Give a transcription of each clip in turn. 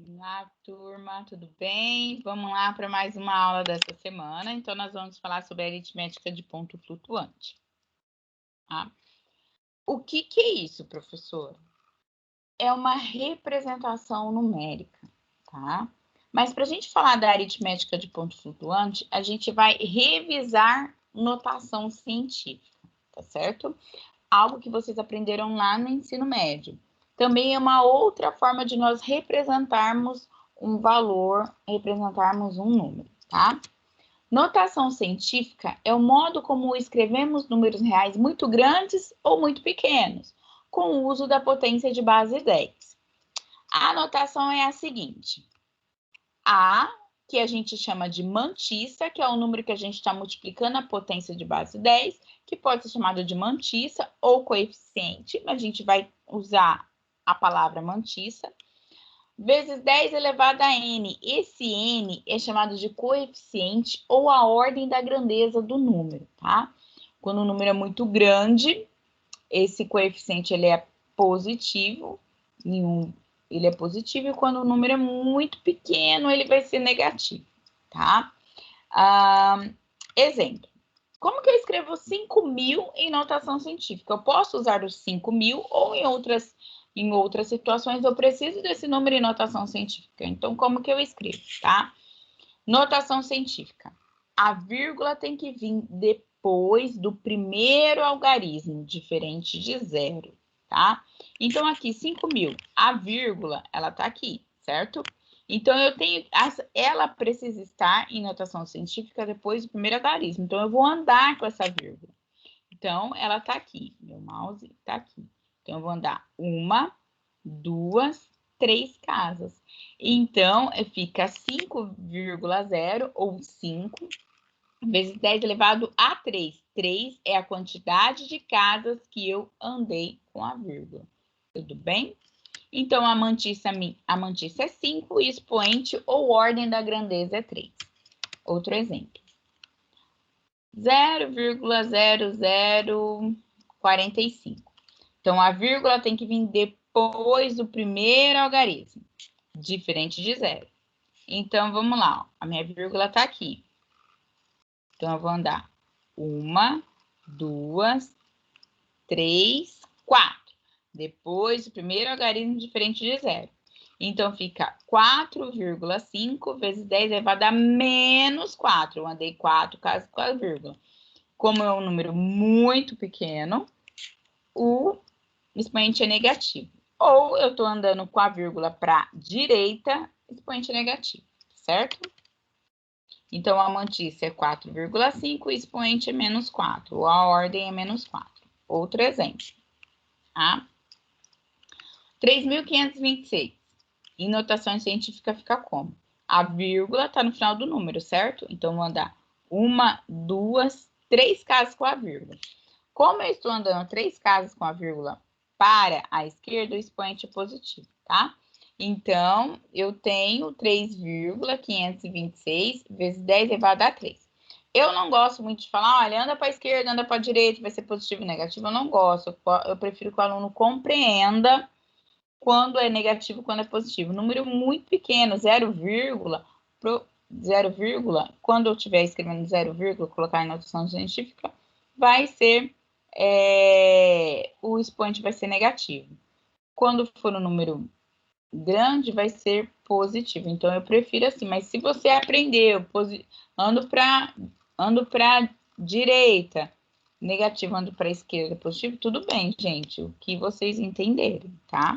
Olá, turma, tudo bem? Vamos lá para mais uma aula dessa semana. Então, nós vamos falar sobre a aritmética de ponto flutuante. Tá? O que é isso, professor? É uma representação numérica, tá? Mas para a gente falar da aritmética de ponto flutuante, a gente vai revisar notação científica, tá certo? Algo que vocês aprenderam lá no ensino médio. Também é uma outra forma de nós representarmos um valor, representarmos um número, tá? Notação científica é o modo como escrevemos números reais muito grandes ou muito pequenos, com o uso da potência de base 10. A notação é a seguinte: A, que a gente chama de mantissa, que é o número que a gente está multiplicando a potência de base 10, que pode ser chamado de mantissa ou coeficiente, mas a gente vai usar a palavra mantissa, vezes 10 elevado a n. Esse n é chamado de coeficiente ou a ordem da grandeza do número, tá? Quando o número é muito grande, esse coeficiente ele é positivo, ele é positivo, e quando o número é muito pequeno, ele vai ser negativo, tá? Exemplo. Como que eu escrevo 5.000 em notação científica? Eu posso usar os 5.000 ou em outras situações eu preciso desse número em notação científica. Então, como que eu escrevo, tá? Notação científica. A vírgula tem que vir depois do primeiro algarismo, diferente de zero, tá? Então, aqui, 5.000, a vírgula, ela tá aqui, certo? Então, ela precisa estar em notação científica depois do primeiro algarismo. Então, eu vou andar com essa vírgula. Então, ela tá aqui, meu mouse tá aqui. Então, eu vou andar 1, 2, 3 casas. Então, fica 5,0 ou 5 vezes 10 elevado a 3. 3 é a quantidade de casas que eu andei com a vírgula. Tudo bem? Então, a mantissa é 5 e o expoente ou ordem da grandeza é 3. Outro exemplo. 0,0045. Então, a vírgula tem que vir depois do primeiro algarismo, diferente de zero. Então, vamos lá. Ó. A minha vírgula está aqui. Então, eu vou andar 1, 2, 3, 4. Depois do primeiro algarismo, diferente de zero. Então, fica 4,5 vezes 10 elevado a menos 4. Eu andei 4 casas com a vírgula. Como é um número muito pequeno, o expoente é negativo. Ou eu estou andando com a vírgula para a direita, expoente é negativo, certo? Então, a mantissa é 4,5, o expoente é menos 4, ou a ordem é menos 4. Outro exemplo, tá? 3.526. Em notação científica fica como? A vírgula está no final do número, certo? Então, vou andar 1, 2, 3 casas com a vírgula. Como eu estou andando 3 casas com a vírgula para a esquerda, o expoente é positivo, tá? Então, eu tenho 3,526 vezes 10 elevado a 3. Eu não gosto muito de falar, olha, anda para a esquerda, anda para a direita, vai ser positivo ou negativo. Eu não gosto. Eu prefiro que o aluno compreenda quando é negativo, quando é positivo. Número muito pequeno, 0, quando eu estiver escrevendo 0, colocar em notação científica, vai ser, o expoente vai ser negativo. Quando for um número grande, vai ser positivo. Então, eu prefiro assim, mas se você aprendeu, ando para direita, negativo, ando para esquerda, positivo, tudo bem, gente, o que vocês entenderem, tá?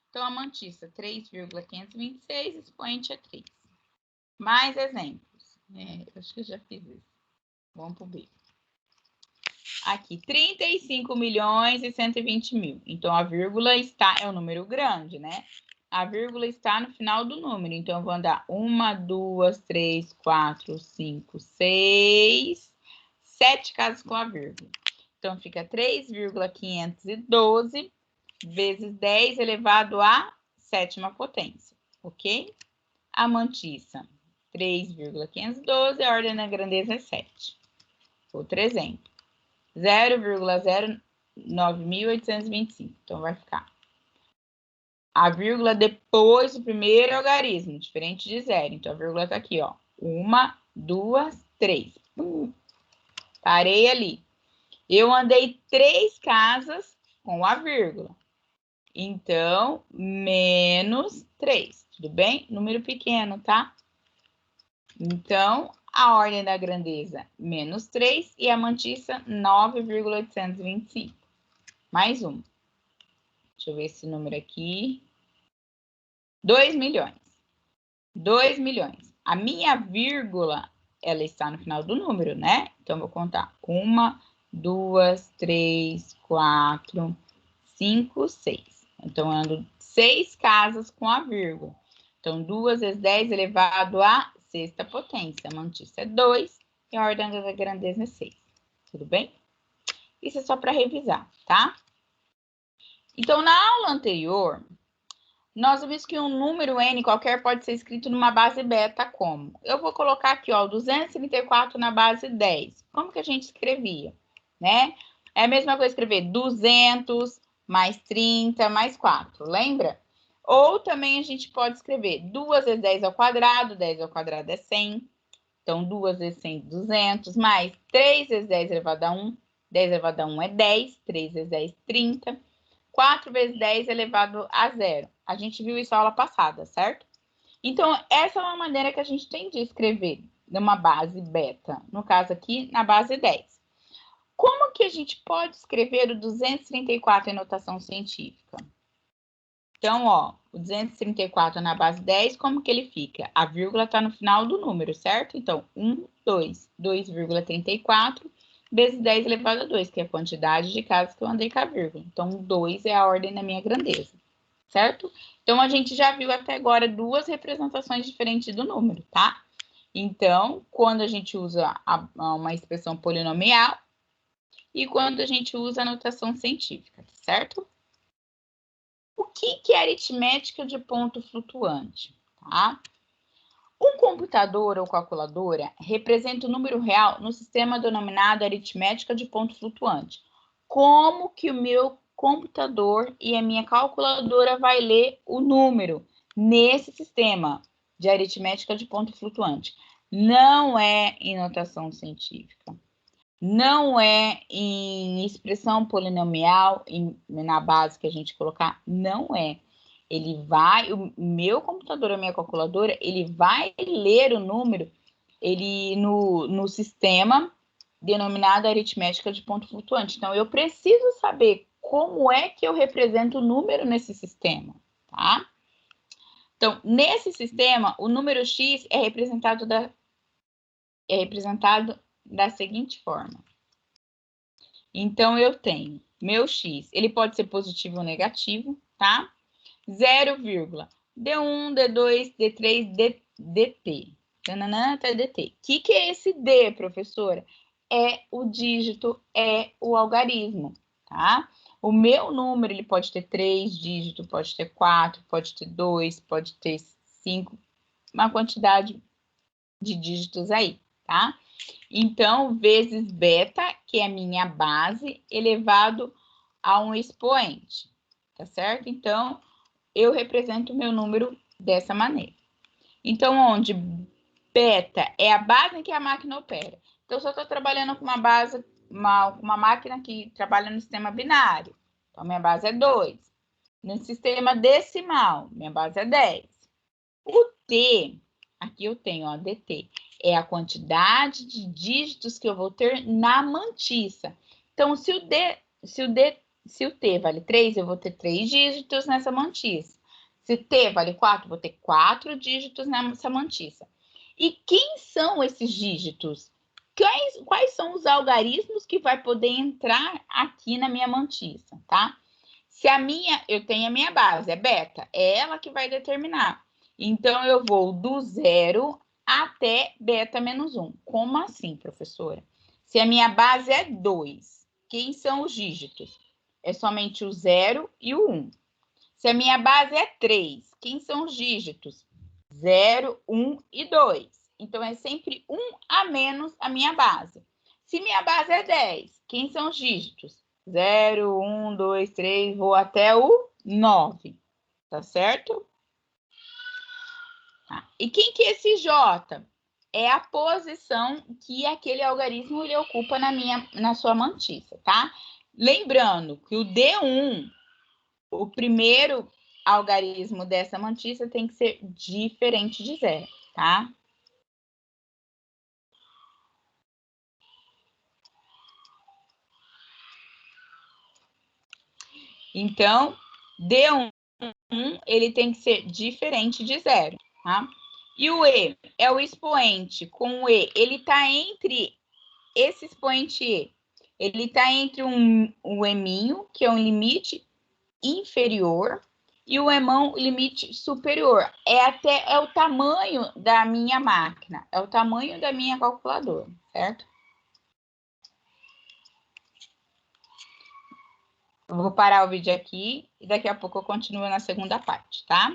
Então, a mantissa, 3,526, expoente é 3. Mais exemplos. Acho que eu já fiz isso. Vamos para o B. Aqui, 35.120.000. Então, a vírgula é um número grande, né? A vírgula está no final do número. Então, eu vou andar 1, 2, 3, 4, 5, 6, 7 casas com a vírgula. Então, fica 3,512 vezes 10 elevado à sétima potência, ok? A mantissa, 3,512, a ordem da grandeza é 7. Outro exemplo, 0,09825. Então, vai ficar a vírgula depois do primeiro algarismo, diferente de zero. Então, a vírgula tá aqui, ó. 1, 2, 3. Parei ali. Eu andei 3 casas com a vírgula. Então, menos 3. Tudo bem? Número pequeno, tá? Então, a ordem da grandeza, menos 3. E a mantiça, 9,825. Mais um. Deixa eu ver esse número aqui. 2 milhões. 2 milhões. A minha vírgula, ela está no final do número, né? Então, vou contar. 1, 2, 3, 4, 5, 6. Então, eu ando 6 casas com a vírgula. Então, 2 vezes 10 elevado à sexta potência. A mantiça é 2 e a ordem da grandeza é 6. Tudo bem? Isso é só para revisar, tá? Então, na aula anterior, nós vimos que um número n qualquer pode ser escrito numa base beta como? Eu vou colocar aqui, ó, 234 na base 10. Como que a gente escrevia, né? É a mesma coisa escrever 200 mais 30 mais 4, lembra? Ou também a gente pode escrever 2 vezes 10 ao quadrado, 10 ao quadrado é 100. Então, 2 vezes 100, 200, mais 3 vezes 10 elevado a 1. 10 elevado a 1 é 10, 3 vezes 10, 30. 4 vezes 10 elevado a 0. A gente viu isso na aula passada, certo? Então, essa é uma maneira que a gente tem de escrever numa base beta. No caso aqui, na base 10. Como que a gente pode escrever o 234 em notação científica? Então, ó, o 234 na base 10, como que ele fica? A vírgula está no final do número, certo? Então, 1, 2, 2,34 vezes 10 elevado a 2, que é a quantidade de casas que eu andei com a vírgula. Então, 2 é a ordem da minha grandeza, certo? Então, a gente já viu até agora duas representações diferentes do número, tá? Então, quando a gente usa uma expressão polinomial e quando a gente usa a notação científica, certo? O que é aritmética de ponto flutuante, tá? Um computador ou calculadora representa o número real no sistema denominado aritmética de ponto flutuante. Como que o meu computador e a minha calculadora vai ler o número nesse sistema de aritmética de ponto flutuante? Não é em notação científica. Não é em expressão polinomial, na base que a gente colocar, não é. Ele vai, o meu computador, a minha calculadora, ele vai ler o número no sistema denominado aritmética de ponto flutuante. Então, eu preciso saber como é que eu represento o número nesse sistema, tá? Então, nesse sistema, o número x é representado da seguinte forma. Então, eu tenho meu x, ele pode ser positivo ou negativo, tá? 0, D1, D2, D3, DT. Tananã, até DT. O que é esse D, professora? É o dígito, é o algarismo, tá? O meu número, ele pode ter 3 dígitos, pode ter 4, pode ter 2, pode ter 5, uma quantidade de dígitos aí, tá? Então, vezes beta, que é a minha base, elevado a um expoente, tá certo? Então, eu represento o meu número dessa maneira. Então, onde beta é a base em que a máquina opera. Então, se eu estou trabalhando com uma máquina que trabalha no sistema binário, então minha base é 2. No sistema decimal, minha base é 10. O T, aqui eu tenho, ó, DT, é a quantidade de dígitos que eu vou ter na mantiça. Então, se o T vale 3, eu vou ter 3 dígitos nessa mantiça. Se o T vale 4, vou ter 4 dígitos nessa mantiça. E quem são esses dígitos? Quais são os algarismos que vai poder entrar aqui na minha mantiça, tá? Se eu tenho a minha base, é beta, é ela que vai determinar. Então, eu vou do 0 até beta menos 1. Como assim, professora? Se a minha base é 2, quem são os dígitos? É somente o 0 e o 1. Se a minha base é 3, quem são os dígitos? 0, 1 e 2. Então, é sempre 1 a menos a minha base. Se minha base é 10, quem são os dígitos? 0, 1, 2, 3, vou até o 9. Tá certo? Tá. E quem que é esse J? É a posição que aquele algarismo ele ocupa na sua mantissa, tá? Lembrando que o D1, o primeiro algarismo dessa mantissa tem que ser diferente de 0, tá? Então, D1, ele tem que ser diferente de 0, tá? E o E é o expoente com o E, ele está entre esse expoente E, ele está entre o eminho, que é um limite inferior, e o emão, limite superior. É o tamanho da minha máquina, é o tamanho da minha calculadora, certo? Eu vou parar o vídeo aqui e daqui a pouco eu continuo na segunda parte, tá?